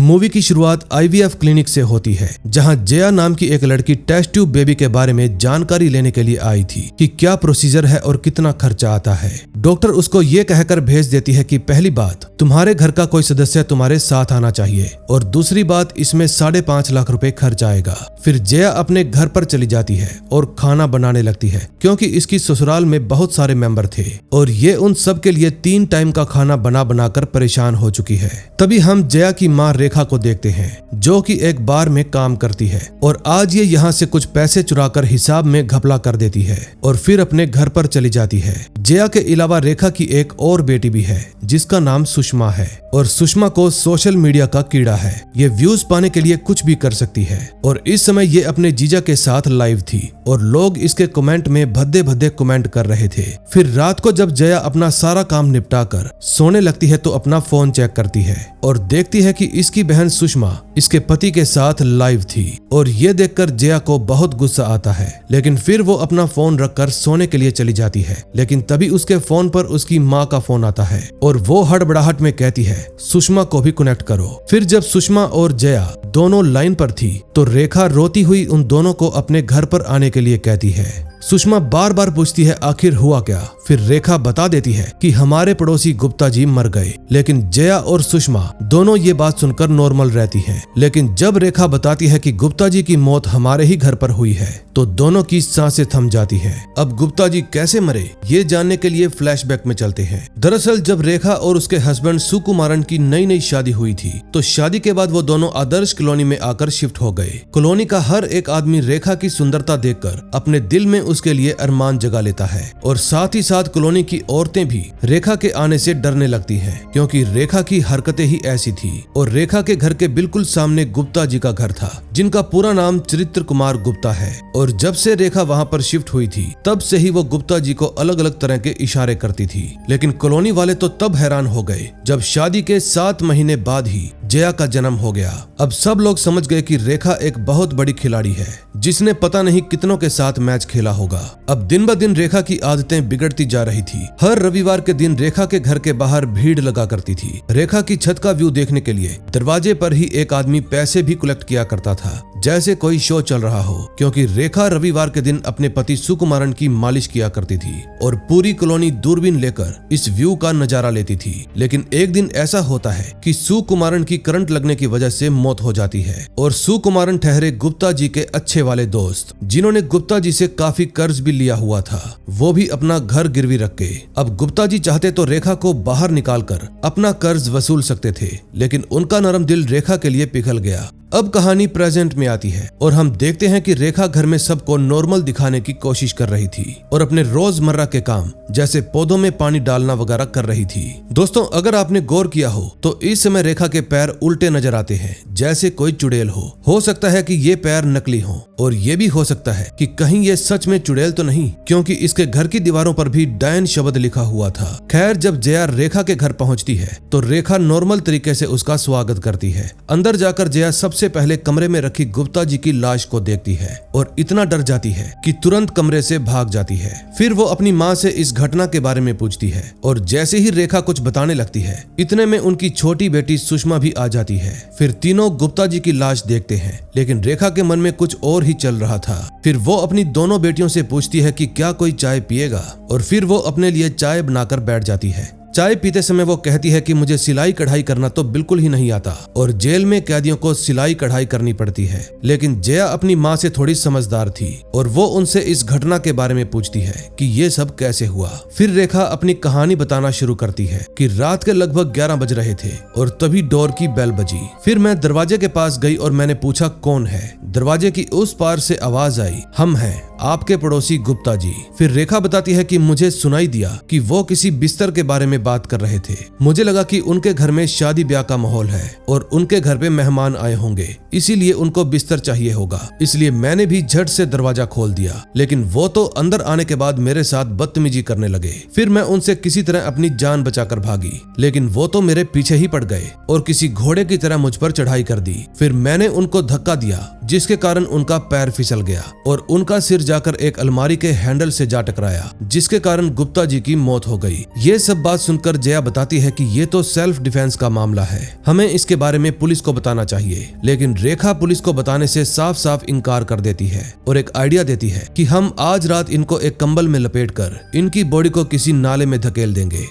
Movie की शुरुआत IVF clinic से होती है, जहां जया नाम की एक लड़की टेस्ट ट्यूब बेबी के बारे में जानकारी लेने के लिए आई थी कि क्या प्रोसीजर है और कितना खर्चा आता है। डॉक्टर उसको ये कहकर भेज देती है कि पहली बात, तुम्हारे घर का कोई सदस्य तुम्हारे साथ आना चाहिए और दूसरी बात, इसमें 5.5 लाख रुपए खर्च आएगा। फिर जया अपने घर पर चली जाती है और खाना बनाने लगती है, क्योंकि इसकी ससुराल में बहुत सारे मेंबर थे और ये उन सब के लिए 3 टाइम का खाना बना बनाकर परेशान हो चुकी है। तभी हम जया की माँ रेखा को देखते हैं, जो कि एक बार में काम करती है और आज ये यहाँ से कुछ पैसे चुराकर हिसाब में घपला कर देती है और फिर अपने घर पर चली जाती है। जया के अलावा रेखा की एक और बेटी भी है, जिसका नाम सुषमा है और सुषमा को सोशल मीडिया का कीड़ा है। ये व्यूज पाने के लिए कुछ भी कर सकती है और इस समय ये अपने जीजा के साथ लाइव थी और लोग इसके कमेंट में भद्दे भद्दे कमेंट कर रहे थे। फिर रात को जब जया अपना सारा काम निपटा कर सोने लगती है तो अपना फोन चेक करती है और देखती है कि इसकी बहन सुषमा इसके पति के साथ लाइव थी और ये देखकर जया को बहुत गुस्सा आता है, लेकिन फिर वो अपना फोन रखकर सोने के लिए चली जाती है। लेकिन तभी उसके फोन पर उसकी माँ का फोन आता है और वो हड़बड़ाहट में कहती है सुषमा को भी कनेक्ट करो। फिर जब सुषमा और जया दोनों लाइन पर थी तो रेखा रोती हुई उन दोनों को अपने घर पर आने के लिए कहती है। सुषमा बार बार पूछती है आखिर हुआ क्या। फिर रेखा बता देती है कि हमारे पड़ोसी गुप्ता जी मर गए, लेकिन जया और सुषमा दोनों ये बात सुनकर नॉर्मल रहती हैं। लेकिन जब रेखा बताती है कि गुप्ता जी की मौत हमारे ही घर पर हुई है तो दोनों की सांसें थम जाती हैं। अब गुप्ता जी कैसे मरे ये जानने के लिए फ्लैशबैक में चलते हैं। दरअसल जब रेखा और उसके हस्बैंड सुकुमारन की नई शादी हुई थी तो शादी के बाद वो दोनों आदर्श कॉलोनी में आकर शिफ्ट हो गए। कॉलोनी का हर एक आदमी रेखा की सुंदरता देखकर अपने दिल में उसके लिए अरमान जगा लेता है और साथ ही साथ कॉलोनी की औरतें भी रेखा के आने से डरने लगती हैं, क्योंकि रेखा की हरकतें ही ऐसी थी। और रेखा के घर के बिल्कुल सामने गुप्ता जी का घर था, जिनका पूरा नाम चरित्र कुमार गुप्ता है। और जब से रेखा वहां पर शिफ्ट हुई थी तब से ही वो गुप्ता जी को अलग अलग तरह के इशारे करती थी। लेकिन कॉलोनी वाले तो तब हैरान हो गए जब शादी के 7 महीने बाद ही जया का जन्म हो गया। अब सब लोग समझ गए कि रेखा एक बहुत बड़ी खिलाड़ी है, जिसने पता नहीं कितनों के साथ मैच खेला होगा। अब दिन ब दिन रेखा की आदतें बिगड़ती जा रही थी। हर रविवार के दिन रेखा के घर के बाहर भीड़ लगा करती थी। रेखा की छत का व्यू देखने के लिए दरवाजे पर ही एक आदमी पैसे भी कलेक्ट किया करता था, जैसे कोई शो चल रहा हो, क्योंकि रेखा रविवार के दिन अपने पति सुकुमारन की मालिश किया करती थी और पूरी कॉलोनी दूरबीन लेकर इस व्यू का नजारा लेती थी। लेकिन एक दिन ऐसा होता है कि सुकुमारन की करंट लगने की वजह से मौत हो जाती है और सुकुमारन ठहरे गुप्ता जी के अच्छे वाले दोस्त, जिन्होंने गुप्ता जी से काफी कर्ज भी लिया हुआ था, वो भी अपना घर गिरवी रख के। अब गुप्ता जी चाहते तो रेखा को बाहर निकालकर अपना कर्ज वसूल सकते थे, लेकिन उनका नरम दिल रेखा के लिए पिघल गया। अब कहानी प्रेजेंट में आती है और हम देखते हैं कि रेखा घर में सबको नॉर्मल दिखाने की कोशिश कर रही थी और अपने रोजमर्रा के काम जैसे पौधों में पानी डालना वगैरह कर रही थी। दोस्तों, अगर आपने गौर किया हो तो इस समय रेखा के पैर उल्टे नजर आते हैं, जैसे कोई चुड़ैल हो सकता है कि ये पैर नकली हो और ये भी हो सकता है कि कहीं ये सच में चुड़ैल तो नहीं, क्योंकि इसके घर की दीवारों पर भी डायन शब्द लिखा हुआ था। खैर, जब जया रेखा के घर पहुंचती है तो रेखा नॉर्मल तरीके से उसका स्वागत करती है। अंदर जाकर जया सबसे पहले कमरे में रखी गुप्ता जी की लाश को देखती है और इतना डर जाती है कि तुरंत कमरे से भाग जाती है। फिर वो अपनी माँ से इस घटना के बारे में पूछती है और जैसे ही रेखा कुछ बताने लगती है, इतने में उनकी छोटी बेटी सुषमा भी आ जाती है। फिर तीनों गुप्ता जी की लाश देखते हैं, लेकिन रेखा के मन में कुछ और ही चल रहा था। फिर वो अपनी दोनों बेटियों से पूछती है कि क्या कोई चाय पिएगा और फिर वो अपने लिए चाय बनाकर बैठ जाती है। चाय पीते समय वो कहती है कि मुझे सिलाई कढ़ाई करना तो बिल्कुल ही नहीं आता और जेल में कैदियों को सिलाई कढ़ाई करनी पड़ती है। लेकिन जया अपनी माँ से थोड़ी समझदार थी और वो उनसे इस घटना के बारे में पूछती है कि ये सब कैसे हुआ। फिर रेखा अपनी कहानी बताना शुरू करती है कि रात के लगभग 11 बज रहे थे और तभी डोर की बेल बजी। फिर मैं दरवाजे के पास गई और मैंने पूछा कौन है। दरवाजे की उस पार से आवाज आई, हम हैं, आपके पड़ोसी गुप्ता जी। फिर रेखा बताती है कि मुझे सुनाई दिया कि वो किसी बिस्तर के बारे में बात कर रहे थे। मुझे लगा कि उनके घर में शादी ब्याह का माहौल है और उनके घर पे मेहमान आए होंगे, इसीलिए उनको बिस्तर चाहिए होगा। इसलिए मैंने भी झट से दरवाजा खोल दिया, लेकिन वो तो अंदर आने के बाद मेरे साथ बदतमीजी करने लगे। फिर मैं उनसे किसी तरह अपनी जान बचाकर भागी, लेकिन वो तो मेरे पीछे ही पड़ गए और किसी घोड़े की तरह मुझ पर चढ़ाई कर दी। फिर मैंने उनको धक्का दिया, जिसके कारण उनका पैर फिसल गया और उनका सिर जाकर एक अलमारी के हैंडल से जा टकराया, जिसके कारण गुप्ता जी की मौत हो गई। ये सब बात सुनकर जया बताती है कि ये तो सेल्फ डिफेंस का मामला है, हमें इसके बारे में पुलिस को बताना चाहिए। लेकिन रेखा पुलिस को बताने से साफ साफ इनकार कर देती है और एक आइडिया देती है कि हम आज रात इनको एक कंबल में लपेटकर इनकी बॉडी को किसी नाले में धकेल देंगे।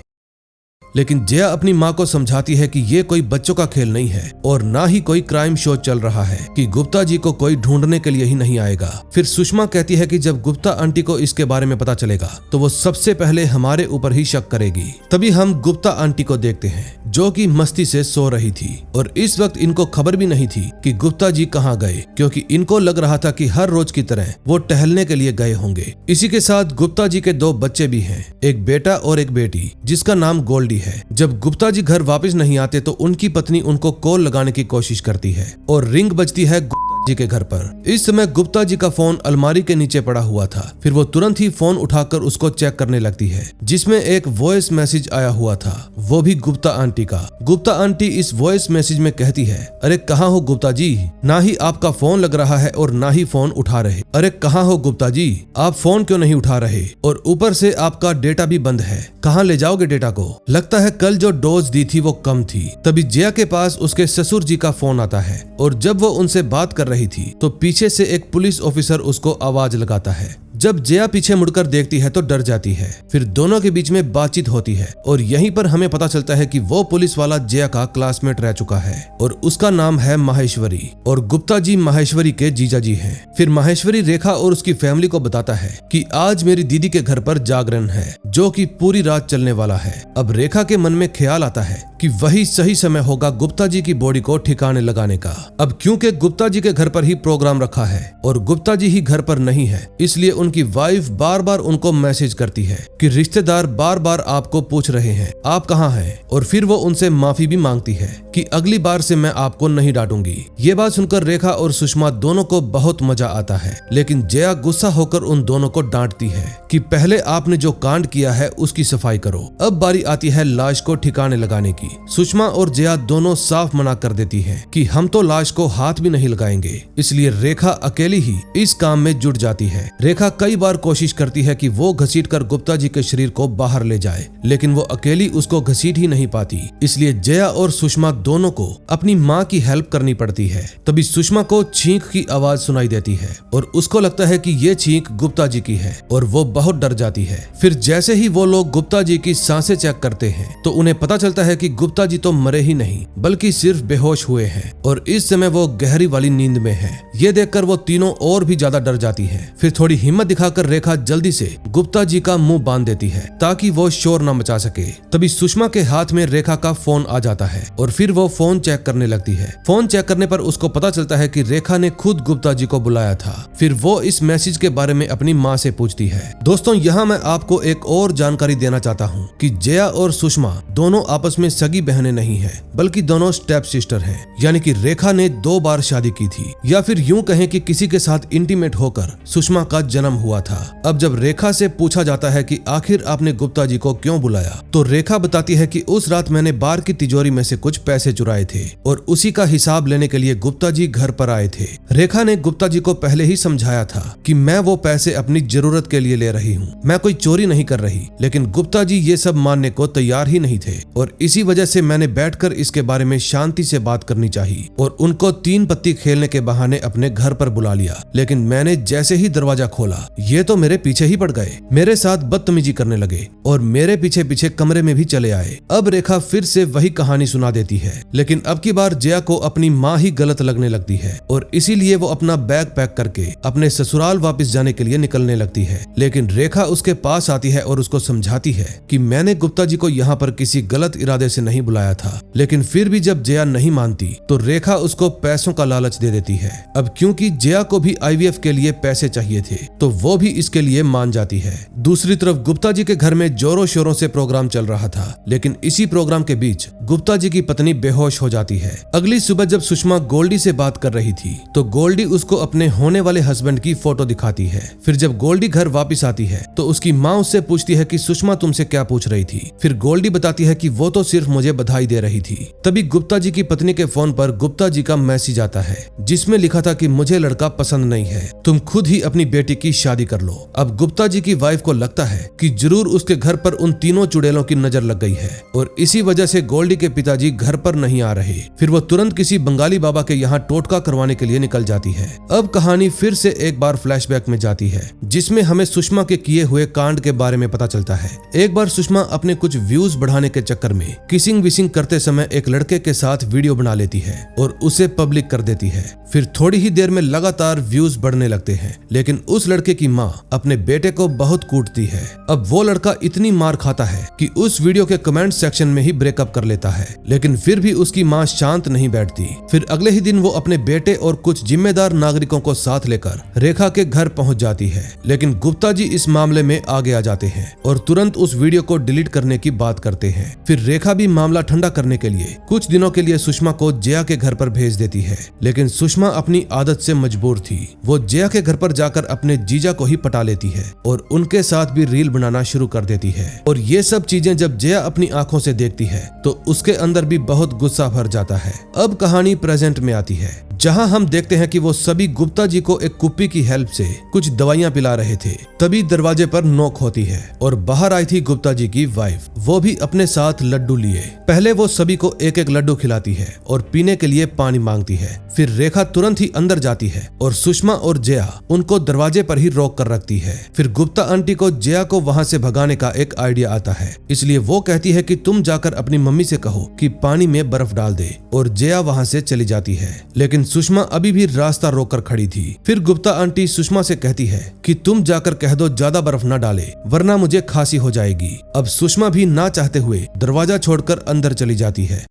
लेकिन जया अपनी माँ को समझाती है कि ये कोई बच्चों का खेल नहीं है और ना ही कोई क्राइम शो चल रहा है कि गुप्ता जी को कोई ढूंढने के लिए ही नहीं आएगा। फिर सुषमा कहती है कि जब गुप्ता आंटी को इसके बारे में पता चलेगा तो वो सबसे पहले हमारे ऊपर ही शक करेगी। तभी हम गुप्ता आंटी को देखते हैं जो कि मस्ती से सो रही थी और इस वक्त इनको खबर भी नहीं थी कि गुप्ता जी कहाँ गए, क्योंकि इनको लग रहा था कि हर रोज की तरह वो टहलने के लिए गए होंगे। इसी के साथ गुप्ता जी के 2 बच्चे भी हैं, एक बेटा और एक बेटी, जिसका नाम गोल्डी है। जब गुप्ता जी घर वापस नहीं आते तो उनकी पत्नी उनको कॉल लगाने की कोशिश करती है और रिंग बजती है गुप्ता जी के घर पर। इस समय गुप्ता जी का फोन अलमारी के नीचे पड़ा हुआ था। फिर वो तुरंत ही फोन उठाकर उसको चेक करने लगती है, जिसमें एक वॉइस मैसेज आया हुआ था, वो भी गुप्ता आंटी का। गुप्ता आंटी इस वॉइस मैसेज में कहती है, अरे कहाँ हो गुप्ता जी, ना ही आपका फोन लग रहा है और ना ही फोन उठा रहे। अरे कहाँ हो गुप्ता जी, आप फोन क्यों नहीं उठा रहे, और ऊपर से आपका डेटा भी बंद है, कहाँ ले जाओगे डेटा को, लगता है कल जो डोज दी थी वो कम थी। तभी जया के पास उसके ससुर जी का फोन आता है और जब वो उनसे बात कर रही थी तो पीछे से एक पुलिस ऑफिसर उसको आवाज लगाता है। जब जया पीछे मुड़कर देखती है तो डर जाती है। फिर दोनों के बीच में बातचीत होती है और यहीं पर हमें पता चलता है कि वो पुलिस वाला जया का क्लासमेट रह चुका है और उसका नाम है माहेश्वरी और गुप्ता जी माहेश्वरी के जीजा जी हैं। फिर माहेश्वरी रेखा और उसकी फैमिली को बताता है कि आज मेरी दीदी के घर पर जागरण है जो कि पूरी रात चलने वाला है। अब रेखा के मन में ख्याल आता है कि वही सही समय होगा गुप्ता जी की बॉडी को ठिकाने लगाने का। अब क्योंकि गुप्ता जी के घर पर ही प्रोग्राम रखा है और गुप्ता जी ही घर पर नहीं है, इसलिए उनकी वाइफ बार बार उनको मैसेज करती है कि रिश्तेदार बार बार आपको पूछ रहे हैं आप कहाँ हैं, और फिर वो उनसे माफी भी मांगती है कि अगली बार से मैं आपको नहीं डांटूंगी। ये बात सुनकर रेखा और सुषमा दोनों को बहुत मजा आता है, लेकिन जया गुस्सा होकर उन दोनों को डांटती है कि पहले आपने जो कांड किया है उसकी सफाई करो, अब बारी आती है लाश को ठिकाने लगाने की। सुषमा और जया दोनों साफ मना कर देती हैं कि हम तो लाश को हाथ भी नहीं लगाएंगे, इसलिए रेखा अकेली ही इस काम में जुट जाती है। रेखा कई बार कोशिश करती है कि वो घसीटकर गुप्ता जी के शरीर को बाहर ले जाए, लेकिन वो अकेली उसको घसीट ही नहीं पाती, इसलिए जया और सुषमा दोनों को अपनी माँ की हेल्प करनी पड़ती है। तभी सुषमा को छींक की आवाज सुनाई देती है और उसको लगता है कि ये छींक गुप्ता जी की है और वो बहुत डर जाती है। फिर जैसे ही वो लोग गुप्ता जी की सांसें चेक करते हैं तो उन्हें पता चलता है कि गुप्ता जी तो मरे ही नहीं बल्कि सिर्फ बेहोश हुए हैं और इस समय वो गहरी वाली नींद में है। ये देखकर वो तीनों और भी ज्यादा डर जाती है। फिर थोड़ी हिम्मत दिखाकर रेखा जल्दी से गुप्ता जी का मुंह बांध देती है ताकि वो शोर न मचा सके। तभी सुषमा के हाथ में रेखा का फोन आ जाता है और फिर वो फोन चेक करने लगती है। फोन चेक करने पर उसको पता चलता है कि रेखा ने खुद गुप्ता जी को बुलाया था। फिर वो इस मैसेज के बारे में अपनी माँ से पूछती है। दोस्तों, यहाँ मैं आपको एक और जानकारी देना चाहता हूँ कि जया और सुषमा दोनों आपस में सगी बहनें नहीं है बल्कि दोनों स्टेप सिस्टर हैं, यानी कि रेखा ने 2 बार शादी की थी, या फिर यूं कहें कि किसी के साथ इंटीमेट होकर सुषमा का जन्म हुआ था। अब जब रेखा से पूछा जाता है कि आखिर आपने गुप्ता जी को क्यों बुलाया, तो रेखा बताती है कि उस रात मैंने बार की तिजोरी में से कुछ पैसे चुराए थे और उसी का हिसाब लेने के लिए गुप्ता जी घर पर आए थे। रेखा ने गुप्ता जी को पहले ही समझाया था कि मैं वो पैसे अपनी जरूरत के लिए ले रही हूँ, मैं कोई चोरी नहीं कर रही, लेकिन गुप्ता जी ये सब मानने को तैयार ही नहीं थे और इसी वजह से मैंने बैठकर इसके बारे में शांति से बात करनी चाहिए और उनको 3 पत्ती खेलने के बहाने अपने घर पर बुला लिया। लेकिन मैंने जैसे ही दरवाजा खोला ये तो मेरे पीछे ही पड़ गए, मेरे साथ बदतमीजी करने लगे और मेरे पीछे पीछे कमरे में भी चले आए। अब रेखा फिर से वही कहानी सुना देती है, लेकिन अब की बार जया को अपनी माँ ही गलत लगने लगती है और इसीलिए वो अपना बैग पैक करके अपने ससुराल वापस जाने के लिए निकलने लगती है। लेकिन रेखा उसके पास आती है और उसको समझाती है कि मैंने गुप्ता जी को यहाँ पर किसी गलत इरादे से नहीं बुलाया था। लेकिन फिर भी जब जया नहीं मानती तो रेखा उसको पैसों का लालच दे देती है। अब क्योंकि जया को भी IVF के लिए पैसे चाहिए थे तो वो भी इसके लिए मान जाती है। दूसरी तरफ गुप्ता जी के घर में जोरों शोरों से प्रोग्राम चल रहा था, लेकिन इसी प्रोग्राम के बीच गुप्ता जी की पत्नी बेहोश हो जाती है। अगली सुबह जब सुषमा गोल्डी से बात कर रही थी तो गोल्डी उसको अपने होने वाले हस्बैंड की फोटो दिखाती है। फिर जब गोल्डी घर वापस आती है तो उसकी माँ उससे पूछती है कि सुषमा तुमसे क्या पूछ रही थी। फिर गोल्डी बताती है कि वो तो सिर्फ मुझे बधाई दे रही थी। तभी गुप्ता जी की पत्नी के फोन पर गुप्ता जी का मैसेज आता है जिसमें लिखा था कि मुझे लड़का पसंद नहीं है, तुम खुद ही अपनी बेटी की शादी कर लो। अब गुप्ता जी की वाइफ को लगता है कि जरूर उसके घर पर उन तीनों चुड़ैलों की नजर लग गई है और इसी वजह से गोल्डी के पिताजी घर पर नहीं आ रहे। फिर वो तुरंत किसी बंगाली बाबा के यहाँ टोटका करवाने के लिए निकल जाती है। अब कहानी फिर से एक बार फ्लैशबैक में जाती है जिसमें हमें सुषमा के किए हुए कांड के बारे में पता चलता है। एक बार सुषमा अपने कुछ व्यूज बढ़ाने के चक्कर में किसिंग विसिंग करते समय एक लड़के के साथ वीडियो बना लेती है और उसे पब्लिक कर देती है। फिर थोड़ी ही देर में लगातार व्यूज बढ़ने लगते हैं, लेकिन उस लड़के की माँ अपने बेटे को बहुत कूटती है। अब वो लड़का इतनी मार खाता है कि उस वीडियो के कमेंट सेक्शन में ही ब्रेकअप कर लेता है, लेकिन फिर भी उसकी माँ शांत नहीं बैठती। फिर अगले ही दिन वो अपने बेटे और कुछ जिम्मेदार नागरिकों को साथ लेकर रेखा के घर पहुंच जाती है, लेकिन गुप्ता जी इस मामले में आगे आ जाते हैं और तुरंत उस वीडियो को डिलीट करने की बात करते हैं। फिर रेखा भी मामला ठंडा करने के लिए कुछ दिनों के लिए सुषमा को जया के घर पर भेज देती है, लेकिन सुषमा अपनी आदत से मजबूर थी। वो जया के घर पर जाकर अपने जीजा को ही पटा लेती है और उनके साथ भी रील बनाना शुरू कर देती है। और ये सब चीजें जब जया अपनी आंखों से देखती है तो उसके अंदर भी बहुत गुस्सा भर जाता है। अब कहानी प्रेजेंट में आती है जहां हम देखते हैं कि वो सभी गुप्ता जी को एक कुप्पी की हेल्प से कुछ दवाइयां पिला रहे थे। तभी दरवाजे पर नॉक होती है और बाहर आई थी गुप्ता जी की वाइफ, वो भी अपने साथ लड्डू लिए। पहले वो सभी को एक एक लड्डू खिलाती है और पीने के लिए पानी मांगती है। फिर रेखा तुरंत ही अंदर जाती है और सुषमा और जया उनको दरवाजे पर ही रोक कर रखती है। फिर गुप्ता आंटी को जया को वहां से भगाने का एक आइडिया आता है, इसलिए वो कहती है कि तुम जाकर अपनी मम्मी से कहो कि पानी में बर्फ डाल दे, और जया वहां से चली जाती है। लेकिन सुषमा अभी भी रास्ता रोककर खड़ी थी। फिर गुप्ता आंटी सुषमा से कहती है कि तुम जाकर कह दो ज्यादा बर्फ न डाले वरना मुझे खांसी हो जाएगी। अब सुषमा भी ना चाहते हुए दरवाजा छोड़कर अंदर चली जाती है।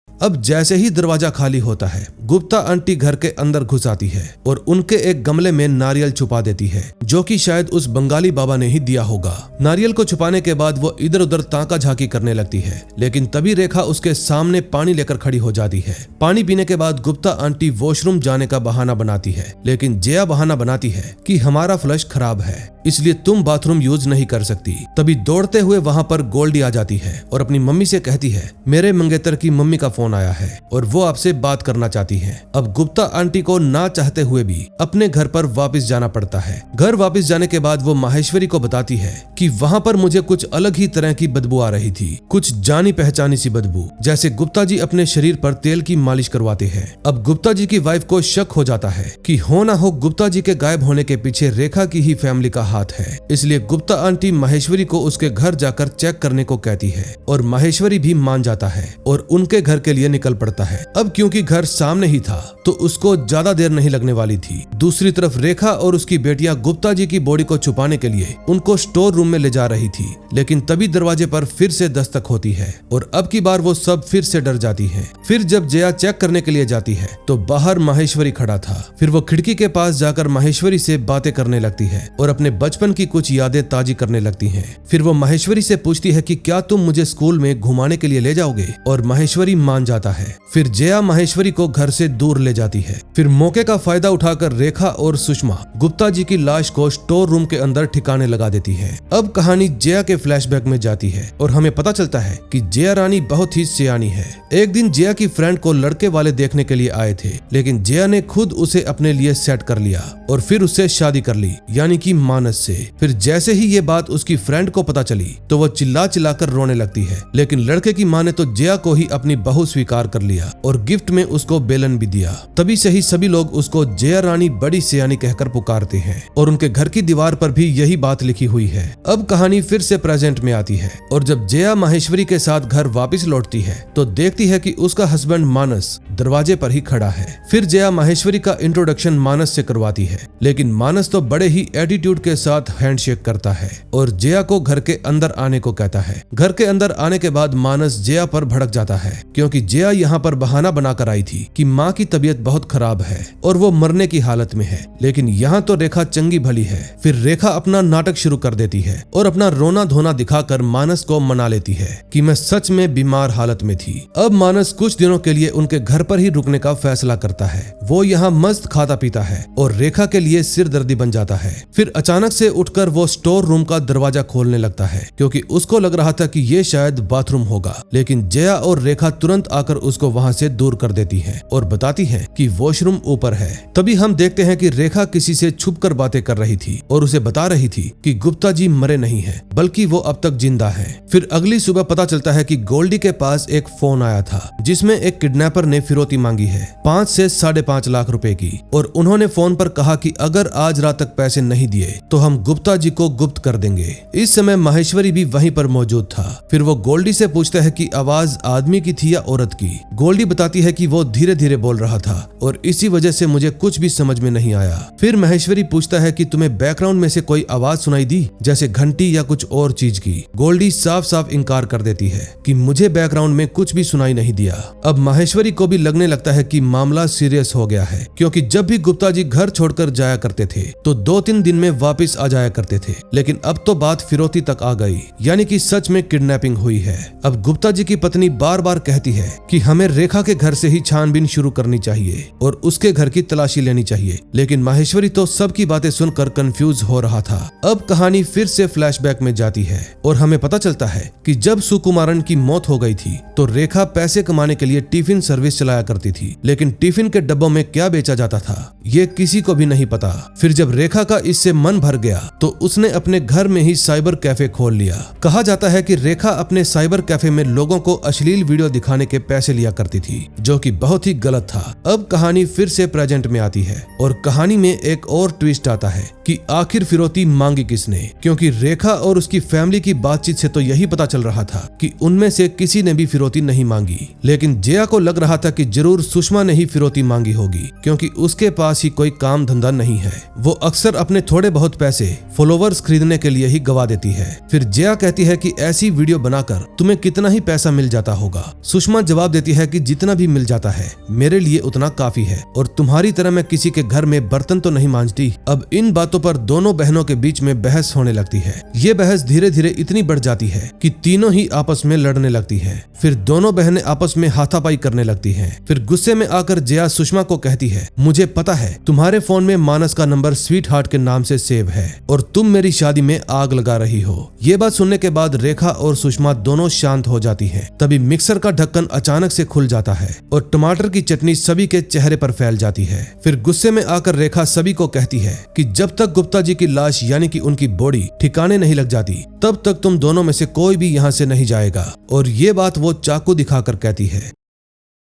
अब जैसे ही दरवाजा खाली होता है गुप्ता आंटी घर के अंदर घुस आती है और उनके एक गमले में नारियल छुपा देती है, जो कि शायद उस बंगाली बाबा ने ही दिया होगा। नारियल को छुपाने के बाद वो इधर उधर ताका झाकी करने लगती है, लेकिन तभी रेखा उसके सामने पानी लेकर खड़ी हो जाती है। पानी पीने के बाद गुप्ता आंटी वॉशरूम जाने का बहाना बनाती है, लेकिन जया बहाना बनाती है कि हमारा फ्लश खराब है इसलिए तुम बाथरूम यूज नहीं कर सकती। तभी दौड़ते हुए वहां पर गोल्डी आ जाती है और अपनी मम्मी से कहती है मेरे मंगेतर की मम्मी का फोन आया है और वो आपसे बात करना चाहती है। अब गुप्ता आंटी को ना चाहते हुए भी अपने घर पर वापस जाना पड़ता है। घर वापस जाने के बाद वो माहेश्वरी को बताती है कि वहां पर मुझे कुछ अलग ही तरह की बदबू आ रही थी, कुछ जानी पहचानी सी बदबू, जैसे गुप्ता जी अपने शरीर पर तेल की मालिश करवाते हैं। अब गुप्ता जी की वाइफ को शक हो जाता है कि हो ना हो गुप्ता जी के गायब होने के पीछे रेखा की ही फैमिली का हाथ है, इसलिए गुप्ता आंटी माहेश्वरी को उसके घर जाकर चेक करने को कहती है और माहेश्वरी भी मान जाता है और उनके घर के लिए निकल पड़ता है। अब क्योंकि घर सामने ही था तो उसको ज्यादा देर नहीं लगने वाली थी। दूसरी तरफ रेखा और उसकी बेटियां गुप्ता जी की बॉडी को छुपाने के लिए उनको स्टोर रूम में ले जा रही थी, लेकिन तभी दरवाजे पर फिर से दस्तक होती है और अब की बार वो सब फिर से डर जाती है। फिर जब जया चेक करने के लिए जाती है तो बाहर माहेश्वरी खड़ा था। फिर वो खिड़की के पास जाकर माहेश्वरी से बातें करने लगती है और अपने बचपन की कुछ यादें ताजी करने लगती हैं। फिर वो माहेश्वरी से पूछती है कि क्या तुम मुझे स्कूल में घुमाने के लिए ले जाओगे, और माहेश्वरी मान जाता है। फिर जया माहेश्वरी को घर से दूर ले जाती है। फिर मौके का फायदा उठाकर रेखा और सुषमा गुप्ता जी की लाश को स्टोर रूम के अंदर ठिकाने लगा देती है। अब कहानी जया के फ्लैशबैक में जाती है और हमें पता चलता है कि जया रानी बहुत ही सियानी है। एक दिन जया की फ्रेंड को लड़के वाले देखने के लिए आए थे, लेकिन जया ने खुद उसे अपने लिए सेट कर लिया और फिर उससे शादी कर ली, यानी कि मानस से। फिर जैसे ही ये बात उसकी फ्रेंड को पता चली तो वो चिल्ला चिल्लाकर रोने लगती है, लेकिन लड़के की माँ ने तो जया को ही अपनी बहू स्वीकार कर लिया और गिफ्ट में उसको बेलन भी दिया। तभी से ही सभी लोग उसको जया रानी बड़ी सियानी कहकर पुकारते हैं और उनके घर की दीवार पर भी यही बात लिखी हुई है। अब कहानी फिर से प्रेजेंट में आती है और जब जया माहेश्वरी के साथ घर वापस लौटती है तो देखती है कि उसका हस्बैंड मानस दरवाजे पर ही खड़ा है। फिर जया माहेश्वरी का इंट्रोडक्शन मानस से करवाती है, लेकिन मानस तो बड़े ही एटीट्यूड के साथ हैंडशेक करता है और जया को घर के अंदर आने को कहता है। घर के अंदर आने के बाद मानस जया पर भड़क जाता है क्योंकि जया यहाँ पर बहाना बनाकर आई थी कि माँ की तबीयत बहुत खराब है और वो मरने की हालत में है। लेकिन यहाँ तो रेखा चंगी भली है। फिर रेखा अपना नाटक शुरू कर देती है और अपना रोना धोना दिखाकर मानस को मना लेती है कि मैं सच में बीमार हालत में थी। अब मानस कुछ दिनों के लिए उनके घर पर ही रुकने का फैसला करता है। वो यहाँ मस्त खाता पीता है और रेखा के लिए सिरदर्दी बन जाता है। फिर अचानक से उठकर वो स्टोर रूम का दरवाजा खोलने लगता है क्योंकि उसको लग रहा था कि ये शायद बाथरूम होगा। लेकिन जया और रेखा तुरंत आकर उसको वहाँ से दूर कर देती है और बताती है कि वॉशरूम ऊपर है। तभी हम देखते हैं कि रेखा किसी से छुपकर बातें कर रही थी और उसे बता रही थी कि गुप्ता जी मरे नहीं हैं, बल्कि वो अब तक जिंदा है। फिर अगली सुबह पता चलता है कि गोल्डी के पास एक फोन आया था जिसमें एक किडनैपर ने फिरौती मांगी है 5 से 5.5 लाख रुपए की, और उन्होंने फोन पर कहा कि अगर आज रात तक पैसे नहीं दिए तो हम गुप्ता जी को गुप्त कर देंगे। इस समय माहेश्वरी भी वहीं पर मौजूद था। फिर वो गोल्डी से पूछता है कि आवाज आदमी की थी या औरत की। गोल्डी बताती है कि वो धीरे धीरे बोल रहा था और इसी वजह से मुझे कुछ भी समझ में नहीं आया। फिर माहेश्वरी पूछता है कि तुम्हें बैकग्राउंड में से कोई आवाज सुनाई दी, जैसे घंटी या कुछ और चीज की। गोल्डी साफ साफ इनकार कर देती है कि मुझे बैकग्राउंड में कुछ भी सुनाई नहीं दिया। अब माहेश्वरी को भी लगने लगता है कि मामला सीरियस हो गया है, क्योंकि जब भी गुप्ता जी घर छोड़कर जाया करते थे तो 2-3 दिन में वापस आ जाया करते थे, लेकिन अब तो बात फिरौती तक आ गई, यानी कि सच में किडनैपिंग हुई है। अब गुप्ता जी की पत्नी बार बार कहती है कि हमें रेखा के घर से ही छानबीन शुरू करनी चाहिए और उसके घर की तलाशी लेनी चाहिए, लेकिन माहेश्वरी तो सबकी बातें सुनकर कंफ्यूज हो रहा था। अब कहानी फिर से फ्लैशबैक में जाती है और हमें पता चलता है कि जब सुकुमारन की मौत हो गई थी तो रेखा पैसे कमाने के लिए टिफिन सर्विस चलाया करती थी, लेकिन टिफिन के डब्बों में क्या बेचा जाता था ये किसी को भी नहीं पता। फिर जब रेखा का इससे मन भर गया तो उसने अपने घर में ही साइबर कैफे खोल लिया। कहा जाता है कि रेखा अपने साइबर कैफे में लोगों को अश्लील वीडियो दिखाने के पैसे लिया करती थी, जो कि बहुत ही गलत था। अब कहानी फिर से प्रेजेंट में आती है और कहानी में एक और ट्विस्ट आता है कि आखिर फिरौती मांगी किसने, क्योंकि रेखा और उसकी फैमिली की बातचीत से तो यही पता चल रहा था कि उनमें से किसी ने भी फिरौती नहीं मांगी। लेकिन जया को लग रहा था कि जरूर सुषमा ने ही फिरौती मांगी होगी, क्योंकि उसके पास ही कोई काम धंधा नहीं है। वो अक्सर अपने थोड़े बहुत पैसे फॉलोवर्स खरीदने के लिए ही गवा देती है। फिर जया कहती है कि ऐसी वीडियो बनाकर तुम्हें कितना ही पैसा मिल जाता होगा। सुषमा जवाब देती है कि जितना भी मिल जाता है मेरे लिए उतना काफी है, और तुम्हारी तरह मैं किसी के घर में बर्तन तो नहीं मांजती। अब इन बातों पर दोनों बहनों के बीच में बहस होने लगती है। ये बहस धीरे धीरे इतनी बढ़ जाती है कि तीनों ही आपस में लड़ने लगती है। फिर दोनों बहनें आपस में हाथापाई करने लगती हैं। फिर गुस्से में आकर जया सुषमा को कहती है, मुझे पता है तुम्हारे फोन में मानस का नंबर स्वीट हार्ट के नाम से सेव है और तुम मेरी शादी में आग लगा रही हो। ये बात सुनने के बाद रेखा और सुषमा दोनों शांत हो जाती हैं। तभी मिक्सर का ढक्कन अचानक से खुल जाता है और टमाटर की चटनी सभी के चेहरे पर फैल जाती है। फिर गुस्से में आकर रेखा सभी को कहती है कि जब तक गुप्ता जी की लाश यानी कि उनकी बॉडी ठिकाने नहीं लग जाती तब तक तुम दोनों में से कोई भी यहाँ से नहीं जाएगा, और ये बात वो चाकू दिखाकर कहती है।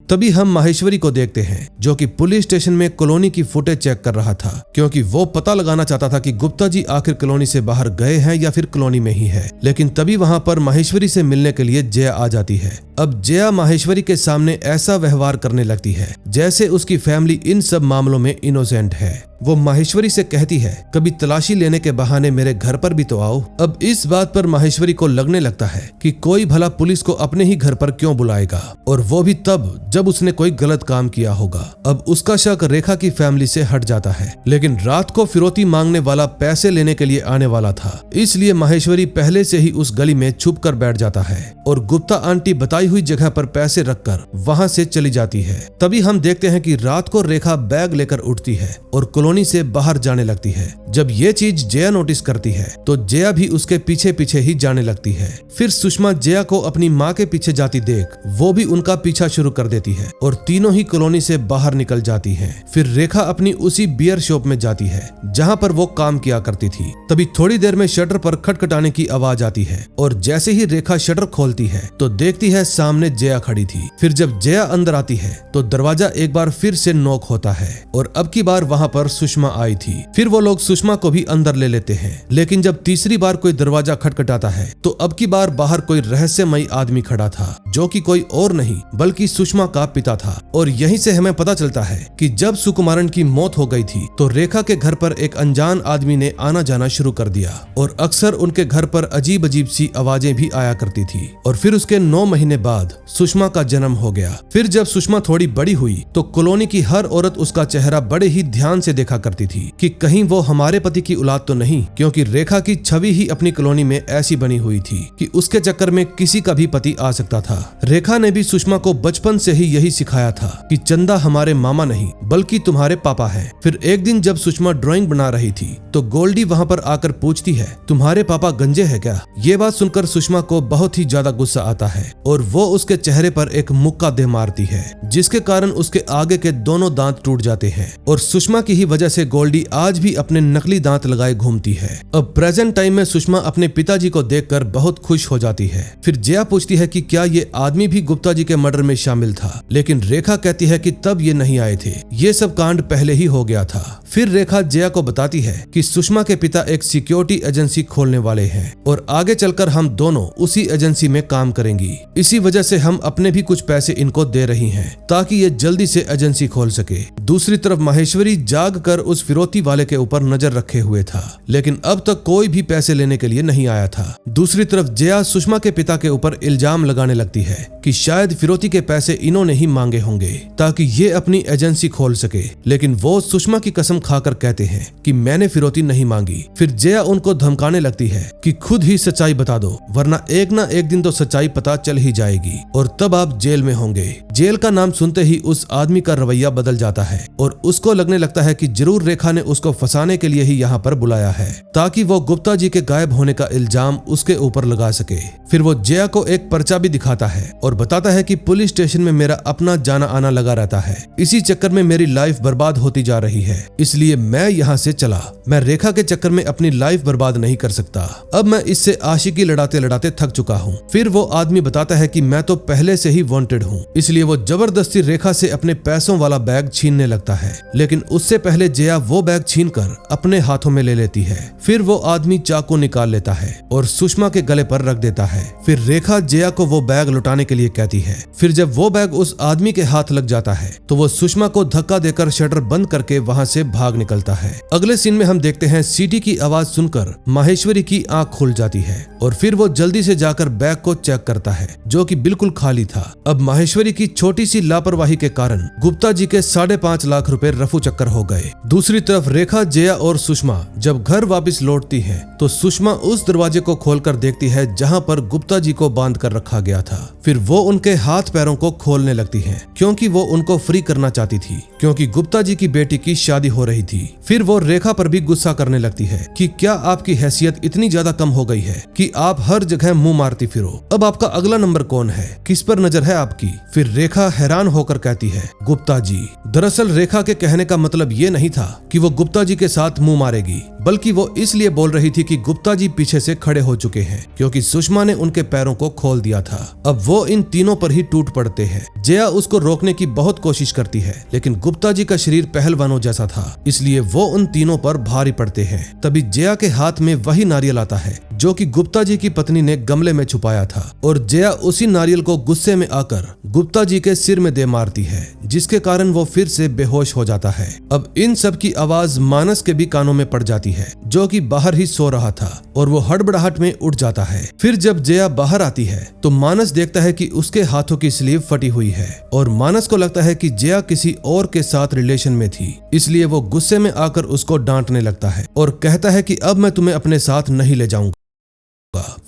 तभी हम माहेश्वरी को देखते हैं जो कि पुलिस स्टेशन में कॉलोनी की फुटेज चेक कर रहा था, क्योंकि वो पता लगाना चाहता था कि गुप्ता जी आखिर कॉलोनी से बाहर गए हैं या फिर कॉलोनी में ही है। लेकिन तभी वहां पर माहेश्वरी से मिलने के लिए जया आ जाती है। अब जया माहेश्वरी के सामने ऐसा व्यवहार करने लगती है जैसे उसकी फैमिली इन सब मामलों में इनोसेंट है। वो माहेश्वरी से कहती है, कभी तलाशी लेने के बहाने मेरे घर पर भी तो आओ। अब इस बात पर माहेश्वरी को लगने लगता है कि कोई भला पुलिस को अपने ही घर पर क्यों बुलाएगा, और वो भी तब जब उसने कोई गलत काम किया होगा। अब उसका शक रेखा की फैमिली से हट जाता है, लेकिन रात को फिरौती मांगने वाला पैसे लेने के लिए आने वाला था, इसलिए माहेश्वरी पहले से ही उस गली में छुप कर बैठ जाता है और गुप्ता आंटी बताई हुई जगह पर पैसे रखकर वहां से चली जाती है। तभी हम देखते हैं कि रात को रेखा बैग लेकर उठती है और कॉलोनी से बाहर जाने लगती है। जब ये चीज जया नोटिस करती है तो जया भी उसके पीछे पीछे ही जाने लगती है। फिर सुषमा जया को अपनी माँ के पीछे जाती देख वो भी उनका पीछा शुरू कर देती है और तीनों ही कॉलोनी से बाहर निकल जाती हैं। फिर रेखा अपनी उसी बियर शॉप में जाती है जहाँ पर वो काम किया करती थी। तभी थोड़ी देर में शटर पर खटखटाने की आवाज आती है और जैसे ही रेखा शटर खोलती है तो देखती है सामने जया खड़ी थी। फिर जब जया अंदर आती है तो दरवाजा एक बार फिर से नॉक होता है और अब की बार वहाँ पर सुषमा आई थी। फिर वो लोग सुषमा को भी अंदर ले लेते हैं, लेकिन जब तीसरी बार कोई दरवाजा खटखटाता है तो अब की बार बाहर कोई रहस्यमयी आदमी खड़ा था, जो कि कोई और नहीं बल्कि सुषमा का पिता था। और यहीं से हमें पता चलता है कि जब सुकुमारन की मौत हो गई थी तो रेखा के घर पर एक अनजान आदमी ने आना जाना शुरू कर दिया और अक्सर उनके घर पर अजीब अजीब सी आवाजें भी आया करती थी। और फिर उसके 9 महीने बाद सुषमा का जन्म हो गया। फिर जब सुषमा थोड़ी बड़ी हुई तो कॉलोनी की हर औरत उसका चेहरा बड़े ही ध्यान से देखा करती थी कि कहीं वो हमारे पति की औलाद तो नहीं, क्योंकि रेखा की छवि ही अपनी कॉलोनी में ऐसी बनी हुई थी कि उसके चक्कर में किसी का भी पति आ सकता था। रेखा ने भी सुषमा को बचपन से ही यही सिखाया था कि चंदा हमारे मामा नहीं बल्कि तुम्हारे पापा है। फिर एक दिन जब सुषमा ड्राइंग बना रही थी तो गोल्डी वहाँ पर आकर पूछती है, तुम्हारे पापा गंजे है क्या? ये बात सुनकर सुषमा को बहुत ही ज्यादा गुस्सा आता है और वो उसके चेहरे पर एक मुक्का दे मारती है, जिसके कारण उसके आगे के दोनों दांत टूट जाते हैं। और सुषमा की ही वजह से गोल्डी आज भी अपने नकली दांत लगाए घूमती है। अब प्रेजेंट टाइम में सुषमा अपने पिताजी को देखकर बहुत खुश हो जाती है। फिर जया पूछती है कि क्या ये आदमी भी गुप्ता जी के मर्डर में शामिल था, लेकिन रेखा कहती है कि तब ये नहीं आए थे, ये सब कांड पहले ही हो गया था। फिर रेखा जया को बताती है कि सुषमा के पिता एक सिक्योरिटी एजेंसी खोलने वाले हैं और आगे चलकर हम दोनों उसी एजेंसी में काम करेंगी। इसी वजह से हम अपने भी कुछ पैसे इनको दे रही हैं ताकि ये जल्दी से एजेंसी खोल सके। दूसरी तरफ माहेश्वरी जाग कर उस फिरौती वाले के ऊपर नजर रखे हुए था, लेकिन अब तक कोई भी पैसे लेने के लिए नहीं आया था। दूसरी तरफ जया सुषमा के पिता के ऊपर इल्जाम लगाने लगती है कि शायद फिरौती के पैसे इन्होंने ही मांगे होंगे ताकि ये अपनी एजेंसी खोल सके, लेकिन वो सुषमा की कसम खाकर कहते हैं कि मैंने फिरौती नहीं मांगी। फिर जया उनको धमकाने लगती है कि खुद ही सच्चाई बता दो, वरना एक ना एक दिन तो सच्चाई पता चल ही जाएगी और तब आप जेल में होंगे। जेल का नाम सुनते ही उस आदमी का रवैया बदल जाता है और उसको लगने लगता है कि जरूर रेखा ने उसको फंसाने के लिए ही यहाँ पर बुलाया है ताकि वो गुप्ता जी के गायब होने का इल्जाम उसके ऊपर लगा सके। फिर वो जया को एक पर्चा भी दिखाता है और बताता है कि पुलिस स्टेशन में मेरा अपना जाना आना लगा रहता है, इसी चक्कर में मेरी लाइफ बर्बाद होती जा रही है, इसलिए मैं यहाँ से चला। मैं रेखा के चक्कर में अपनी लाइफ बर्बाद नहीं कर सकता, अब मैं इससे आशिकी लड़ाते लड़ाते थक चुका हूँ। फिर वो आदमी बताता है कि मैं तो पहले से ही वांटेड हूँ, इसलिए वो जबरदस्ती रेखा से अपने पैसों वाला बैग छीनने लगता है, लेकिन उससे पहले जया वो बैग छीनकर अपने हाथों में ले लेती है। फिर वो आदमी चाकू निकाल लेता है और सुषमा के गले पर रख देता है। फिर रेखा जया को वो बैग लुटाने के लिए कहती है। फिर जब वो बैग उस आदमी के हाथ लग जाता है तो वो सुषमा को धक्का देकर शटर बंद करके वहाँ से भाग निकलता है। अगले सीन में हम देखते हैं सीटी की आवाज सुनकर माहेश्वरी की आंख खुल जाती है और फिर वो जल्दी से जाकर बैग को चेक करता है, जो कि बिल्कुल खाली था। अब माहेश्वरी की छोटी सी लापरवाही के कारण गुप्ता जी के 5.5 लाख रुपए रफू चक्कर हो गए। दूसरी तरफ रेखा, जया और सुषमा जब घर वापस लौटती है तो सुषमा उस दरवाजे को खोलकर देखती है जहाँ पर गुप्ता जी को बांध कर रखा गया था। फिर वो उनके हाथ पैरों को खोलने लगती है क्योंकि वो उनको फ्री करना चाहती थी, क्योंकि गुप्ता जी की बेटी की शादी हो रही थी। फिर वो रेखा पर भी गुस्सा करने लगती है कि क्या आपकी हैसियत इतनी ज्यादा कम हो गई है कि आप हर जगह मुंह मारती फिरो? अब आपका अगला नंबर कौन है? किस पर नजर है आपकी? फिर रेखा हैरान होकर कहती है, गुप्ता जी। दरअसल रेखा के कहने का मतलब ये नहीं था कि वो गुप्ता जी के साथ मुंह मारेगी, बल्कि वो इसलिए बोल रही थी कि गुप्ता जी पीछे से खड़े हो चुके हैं क्योंकि सुषमा ने उनके पैरों को खोल दिया था। अब वो इन तीनों पर ही टूट पड़ते हैं। जया उसको रोकने की बहुत कोशिश करती है, लेकिन गुप्ता जी का शरीर पहलवानों जैसा था, इसलिए वो उन तीनों पर भारी पड़ते हैं। तभी जया के हाथ में वही नारियल आता है जो कि गुप्ता जी की पत्नी ने गमले में छुपाया था और जया उसी नारियल को गुस्से में आकर गुप्ता जी के सिर में दे मारती है, जिसके कारण वो फिर से बेहोश हो जाता है। अब इन सब की आवाज मानस के भी कानों में पड़ जाती है, जो कि बाहर ही सो रहा था, और वो हड़बड़ाहट में उठ जाता है। फिर जब जया बाहर आती है तो मानस देखता है कि उसके हाथों की स्लीव फटी हुई है और मानस को लगता है कि जया किसी और के साथ रिलेशन में थी, इसलिए वो गुस्से में आकर उसको डांटने लगता है और कहता है कि अब मैं तुम्हें अपने साथ नहीं ले जाऊंगा।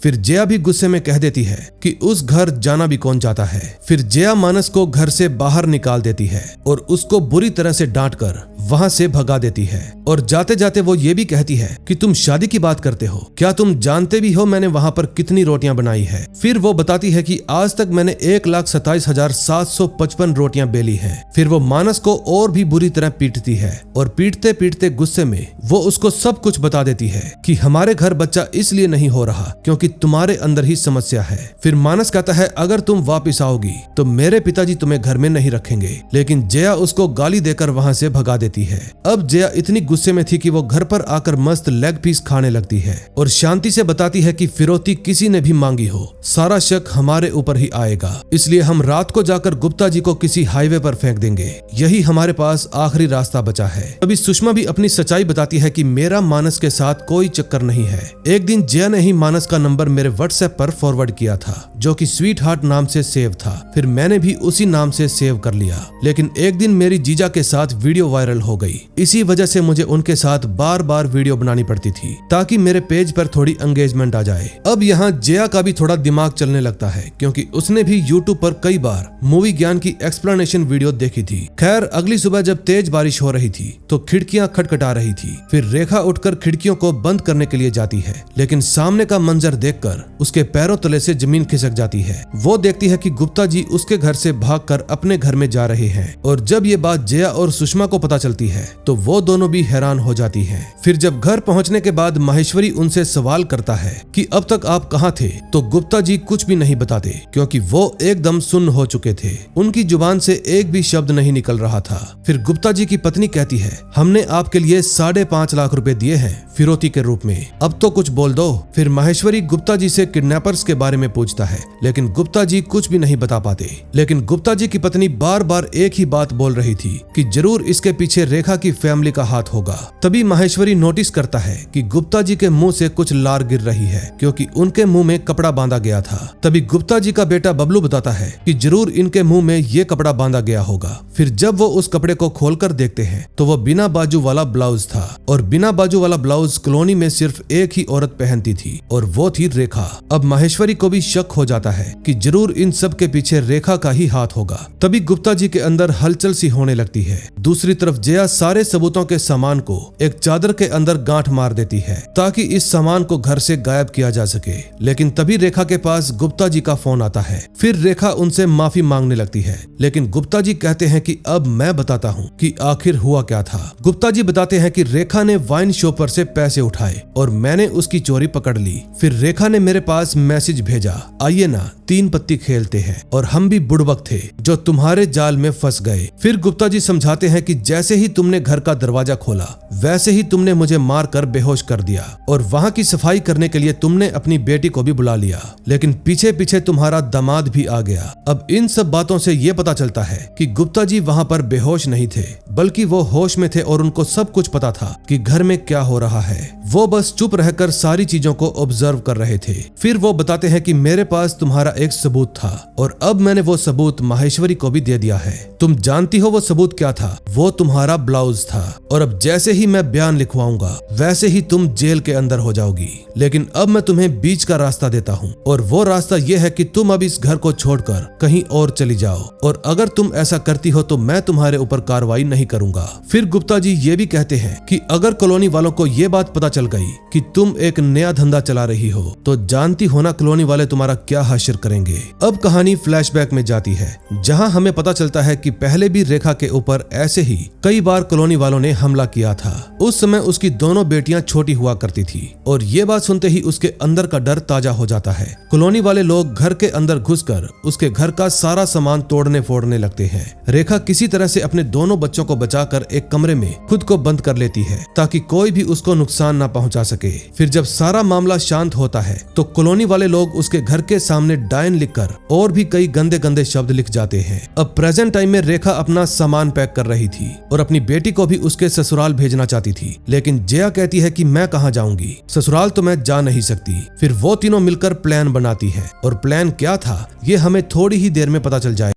फिर जया भी गुस्से में कह देती है कि उस घर जाना भी कौन चाहता है। फिर जया मानस को घर से बाहर निकाल देती है और उसको बुरी तरह से डांटकर वहां से भगा देती है और जाते जाते वो ये भी कहती है कि तुम शादी की बात करते हो, क्या तुम जानते भी हो मैंने वहां पर कितनी रोटियां बनाई है? फिर वो बताती है कि आज तक मैंने 1,27,755 रोटियां बेली हैं। फिर वो मानस को और भी बुरी तरह पीटती है और पीटते पीटते गुस्से में वो उसको सब कुछ बता देती है कि हमारे घर बच्चा इसलिए नहीं हो रहा क्योंकि तुम्हारे अंदर ही समस्या है। फिर मानस कहता है अगर तुम वापिस आओगी तो मेरे पिताजी तुम्हें घर में नहीं रखेंगे, लेकिन जया उसको गाली देकर वहां से भगा देती देती है। अब जया इतनी गुस्से में थी कि वो घर पर आकर मस्त लेग पीस खाने लगती है और शांति से बताती है कि फिरौती किसी ने भी मांगी हो, सारा शक हमारे ऊपर ही आएगा, इसलिए हम रात को जाकर गुप्ता जी को किसी हाईवे पर फेंक देंगे, यही हमारे पास आखिरी रास्ता बचा है। अभी सुषमा भी अपनी सच्चाई बताती है कि मेरा मानस के साथ कोई चक्कर नहीं है। एक दिन जया ने ही मानस का नंबर मेरे व्हाट्सएप पर फॉरवर्ड किया था, जो कि स्वीट हार्ट नाम से सेव था। फिर मैंने भी उसी नाम से सेव कर लिया, लेकिन एक दिन मेरी जीजा के साथ वीडियो वायरल हो गई। इसी वजह से मुझे उनके साथ बार बार वीडियो बनानी पड़ती थी ताकि मेरे पेज पर थोड़ी एंगेजमेंट आ जाए। अब यहाँ जया का भी थोड़ा दिमाग चलने लगता है, क्योंकि उसने भी यूट्यूब पर कई बार मूवी ज्ञान की एक्सप्लेनेशन वीडियो देखी थी। खैर अगली सुबह जब तेज बारिश हो रही थी तो खिड़कियां खटखटा रही थी। फिर रेखा उठकर खिड़कियों को बंद करने के लिए जाती है, लेकिन सामने का मंजर देखकर उसके पैरों तले से जमीन खिसक जाती है। वो देखती है कि गुप्ता जी उसके घर से भागकर अपने घर में जा रहे हैं, और जब ये बात जया और सुषमा को पता चलती है तो वो दोनों भी हैरान हो जाती हैं। फिर जब घर पहुंचने के बाद माहेश्वरी उनसे सवाल करता है कि अब तक आप कहाँ थे, तो गुप्ता जी कुछ भी नहीं बताते, क्योंकि वो एकदम सुन्न हो चुके थे। उनकी जुबान से एक भी शब्द नहीं निकल रहा था। फिर गुप्ता जी की पत्नी कहती है, हमने आपके लिए 5.5 लाख रुपए दिए हैं फिरौती के रूप में, अब तो कुछ बोल दो। फिर माहेश्वरी गुप्ता जी से किडनैपर्स के बारे में पूछता है, लेकिन गुप्ता जी कुछ भी नहीं बता पाते। लेकिन गुप्ता जी की पत्नी बार बार एक ही बात बोल रही थी कि जरूर इसके पीछे रेखा की फैमिली का हाथ होगा। तभी माहेश्वरी नोटिस करता है कि गुप्ता जी के मुंह से कुछ लार गिर रही है, क्योंकि उनके मुंह में कपड़ा बांधा गया था। तभी गुप्ता जी का बेटा बबलू बताता है कि जरूर इनके मुंह में ये कपड़ा बांधा गया होगा। फिर जब वो उस कपड़े को खोलकर देखते हैं तो वो बिना बाजू वाला ब्लाउज था, और बिना बाजू वाला ब्लाउज कॉलोनी में सिर्फ एक ही औरत पहनती थी, और वो थी रेखा। अब माहेश्वरी को भी शक हो जाता है कि जरूर इन सब के पीछे रेखा का ही हाथ होगा। तभी गुप्ता जी के अंदर हलचल सी होने लगती है। दूसरी तरफ जया सारे सबूतों के सामान को एक चादर के अंदर गांठ मार देती है ताकि इस सामान को घर से गायब किया जा सके। लेकिन तभी रेखा के पास गुप्ता जी का फोन आता है। फिर रेखा उनसे माफी मांगने लगती है, लेकिन गुप्ता जी कहते हैं कि अब मैं बताता हूँ कि आखिर हुआ क्या था। गुप्ता जी बताते हैं कि रेखा ने वाइन शॉपर से पैसे उठाए और मैंने उसकी चोरी पकड़ ली। फिर रेखा ने मेरे पास मैसेज भेजा, आइए ना 3 पत्ती खेलते हैं, और हम भी बुड़बक थे जो तुम्हारे जाल में फंस गए। फिर गुप्ता जी समझाते हैं कि जैसे ही तुमने घर का दरवाजा खोला वैसे ही तुमने मुझे मारकर बेहोश कर दिया, और वहाँ की सफाई करने के लिए तुमने अपनी बेटी को भी बुला लिया, लेकिन पीछे पीछे तुम्हारा दामाद भी आ गया। अब इन सब बातों से ये पता चलता है कि गुप्ता जी वहाँ पर बेहोश नहीं थे, बल्कि वो होश में थे और उनको सब कुछ पता था कि घर में क्या हो रहा है। वो बस चुप रहकर सारी चीजों को ऑब्जर्व कर रहे थे। फिर वो बताते हैं कि मेरे पास तुम्हारा एक सबूत था, और अब मैंने वो सबूत माहेश्वरी को भी दे दिया है। तुम जानती हो वो सबूत क्या था? वो तुम्हारा ब्लाउज था, और अब जैसे ही मैं बयान लिखवाऊंगा वैसे ही तुम जेल के अंदर हो जाओगी। लेकिन अब मैं तुम्हें बीच का रास्ता देता हूँ, और वो रास्ता ये है कि तुम अब इस घर को छोड़कर कहीं और चली जाओ, और अगर तुम ऐसा करती हो तो मैं तुम्हारे ऊपर कार्रवाई नहीं करूंगा। फिर गुप्ता जी ये भी कहते हैं कि अगर कॉलोनी वालों को ये बात पता चल गई कि तुम एक नया धंधा चला रही हो तो जानती हो ना कॉलोनी वाले तुम्हारा क्या हाशिर करेंगे। अब कहानी फ्लैशबैक में जाती है, जहां हमें पता चलता है कि पहले भी रेखा के ऊपर ऐसे ही कई बार कॉलोनी वालों ने हमला किया था। उस समय उसकी दोनों बेटियां छोटी हुआ करती थी, और ये बात सुनते ही उसके अंदर का डर ताजा हो जाता है। कॉलोनी वाले लोग घर के अंदर घुसकर उसके घर का सारा सामान तोड़ने फोड़ने लगते हैं। रेखा किसी तरह से अपने दोनों बच्चों को बचाकर एक कमरे में खुद को बंद कर लेती है ताकि कोई भी उसको नुकसान ना पहुंचा सके। फिर जब सारा मामला शांत होता है तो कॉलोनी वाले लोग उसके घर के सामने डायन लिखकर और भी कई गंदे गंदे शब्द लिख जाते हैं। अब प्रेजेंट टाइम में रेखा अपना सामान पैक कर रही थी और अपनी बेटी को भी उसके ससुराल भेजना चाहती थी, लेकिन जया कहती है कि मैं कहाँ जाऊंगी, ससुराल तो मैं जा नहीं सकती। फिर वो तीनों मिलकर प्लान बनाती है, और प्लान क्या था ये हमें थोड़ी ही देर में पता चल जाएगा।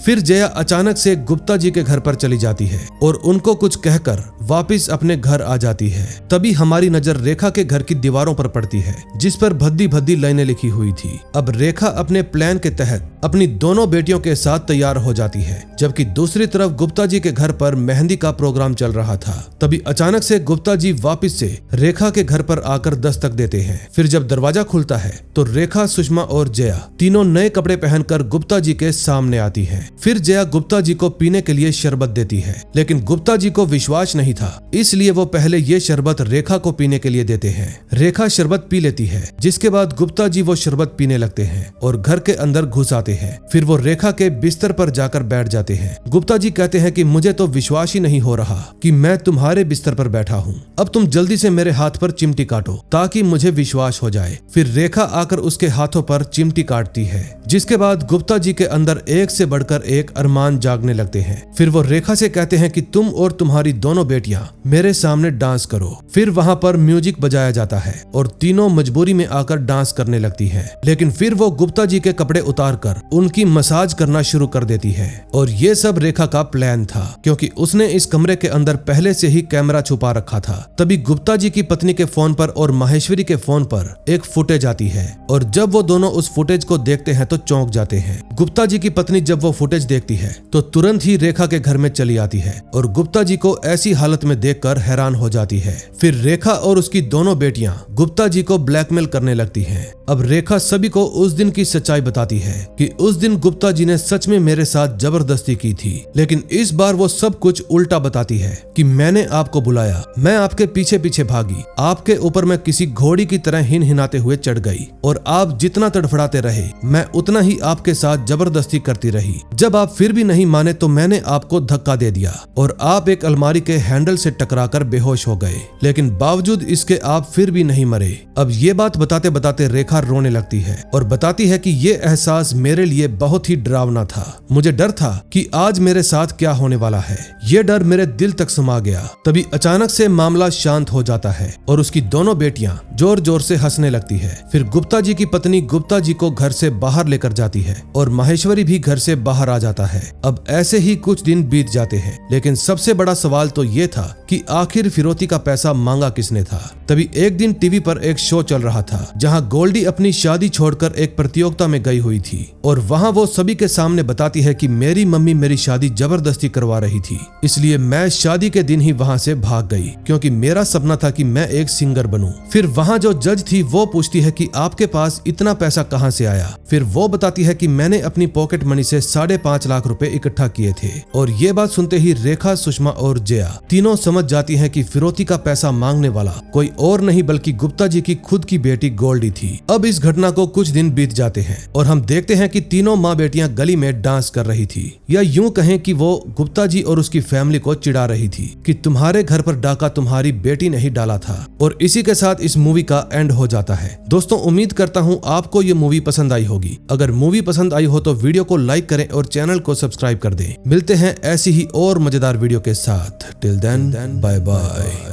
फिर जया अचानक से गुप्ता जी के घर पर चली जाती है और उनको कुछ कहकर वापस अपने घर आ जाती है। तभी हमारी नजर रेखा के घर की दीवारों पर पड़ती है जिस पर भद्दी भद्दी लाइनें लिखी हुई थी। अब रेखा अपने प्लान के तहत अपनी दोनों बेटियों के साथ तैयार हो जाती है, जबकि दूसरी तरफ गुप्ता जी के घर पर मेहंदी का प्रोग्राम चल रहा था। तभी अचानक से गुप्ता जी वापस से रेखा के घर पर आकर दस्तक देते हैं। फिर जब दरवाजा खुलता है तो रेखा, सुषमा और जया तीनों नए कपड़े पहनकर गुप्ता जी के सामने आती है। फिर जया गुप्ता जी को पीने के लिए शरबत देती है, लेकिन गुप्ता जी को विश्वास नहीं नहीं था, इसलिए वो पहले ये शरबत रेखा को पीने के लिए देते हैं। रेखा शरबत पी लेती है, जिसके बाद गुप्ता जी वो शरबत पीने लगते हैं और घर के अंदर घुस आते हैं। फिर वो रेखा के बिस्तर पर जाकर बैठ जाते हैं। गुप्ता जी कहते हैं कि मुझे तो विश्वास ही नहीं हो रहा कि मैं तुम्हारे बिस्तर पर बैठा हूँ। अब तुम जल्दी से मेरे हाथ पर चिमटी काटो ताकि मुझे विश्वास हो जाए। फिर रेखा आकर उसके हाथों पर चिमटी काटती है, जिसके बाद गुप्ता जी के अंदर एक से बढ़कर एक अरमान जागने लगते हैं। फिर वो रेखा से कहते हैं कि तुम और तुम्हारी दोनों बेटियां मेरे सामने डांस करो। फिर वहां पर म्यूजिक बजाया जाता है और तीनों मजबूरी में आकर डांस करने लगती हैं। लेकिन फिर वो गुप्ता जी के कपड़े उतारकर उनकी मसाज करना शुरू कर देती है और ये सब रेखा का प्लान था, क्योंकि उसने इस कमरे के अंदर पहले से ही कैमरा छुपा रखा था। तभी गुप्ता जी की पत्नी के फोन पर और माहेश्वरी के फोन पर एक फुटेज आती है और जब वो दोनों उस फुटेज को देखते हैं तो चौंक जाते हैं। गुप्ता जी की पत्नी जब वो फुटेज देखती है तो तुरंत ही रेखा के घर में चली आती है और गुप्ता जी को ऐसी हालत में देखकर हैरान हो जाती है। फिर रेखा और उसकी दोनों बेटियां गुप्ता जी को ब्लैकमेल करने लगती हैं। अब रेखा सभी को उस दिन की सच्चाई बताती है कि उस दिन गुप्ता जी ने सच में मेरे साथ जबरदस्ती की थी, लेकिन इस बार वो सब कुछ उल्टा बताती है कि मैंने आपको बुलाया, मैं आपके पीछे पीछे भागी, आपके ऊपर मैं किसी घोड़ी की तरह हिनहिनाते हुए चढ़ गई और आप जितना तड़फड़ाते रहे मैं उतना ही आपके साथ जबरदस्ती करती रही। जब आप फिर भी नहीं माने तो मैंने आपको धक्का दे दिया और आप एक अलमारी के हैंडल से टकराकर बेहोश हो गए, लेकिन बावजूद इसके आप फिर भी नहीं मरे। अब ये बात बताते बताते रेखा रोने लगती है और बताती है कि ये एहसास मेरे लिए बहुत ही डरावना था। मुझे डर था कि आज मेरे साथ क्या होने वाला है। ये डर मेरे दिल तक समा गया। तभी अचानक से मामला शांत हो जाता है और उसकी दोनों बेटियां जोर जोर से हंसने लगती है। फिर गुप्ता जी की पत्नी गुप्ता जी को घर से बाहर लेकर जाती है और माहेश्वरी भी घर से बाहर आ जाता है। अब ऐसे ही कुछ दिन बीत जाते हैं, लेकिन सबसे बड़ा सवाल तो ये था कि आखिर फिरौती का पैसा मांगा किसने था। तभी एक दिन टीवी पर एक शो चल रहा था जहां गोल्डी अपनी शादी छोड़कर एक प्रतियोगिता में गई हुई थी और वहां वो सभी के सामने बताती है कि मेरी मम्मी मेरी शादी जबरदस्ती करवा रही थी, इसलिए मैं शादी के दिन ही वहां से भाग गई क्योंकि मेरा सपना था कि मैं एक सिंगर बनूं। फिर वहां जो जज थी वो पूछती है कि आपके पास इतना पैसा कहां से आया। फिर वो बताती है कि मैंने अपनी पॉकेट मनी से 5.5 लाख रुपए इकट्ठा किए थे। और ये बात सुनते ही रेखा, सुषमा और जया तीनों समझ जाती हैं कि फिरौती का पैसा मांगने वाला कोई और नहीं बल्कि गुप्ता जी की खुद की बेटी गोल्डी थी। अब इस घटना को कुछ दिन बीत जाते हैं और हम देखते हैं कि तीनों माँ बेटियां गली में डांस कर रही थी, या यूं कहें कि वो गुप्ता जी और उसकी फैमिली को चिढ़ा रही थी कि तुम्हारे घर पर डाका तुम्हारी बेटी ने ही डाला था। और इसी के साथ इस मूवी का एंड हो जाता है। दोस्तों, उम्मीद करता हूँ आपको ये मूवी पसंद आई होगी। अगर मूवी पसंद आई हो तो वीडियो को लाइक करें और चैनल को सब्सक्राइब कर दें। मिलते हैं ऐसी ही और मजेदार वीडियो के साथ। Till then bye bye.